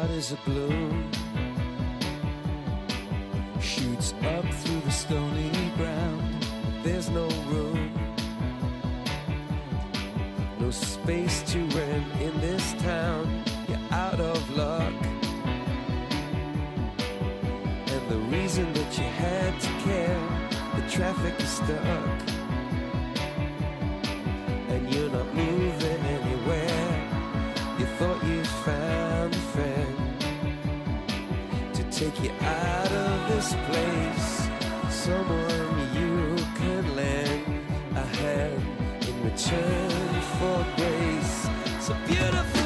heart is a balloon, shoots up through the stony ground. There's no room, no space to rent in this town. You're out of luck, and the reason that you had to care, the traffic is stuck, and you're not moving anywhere. You thought you'd found a friend to take you out of this place, someone you can lend a hand in return for grace. So beautiful.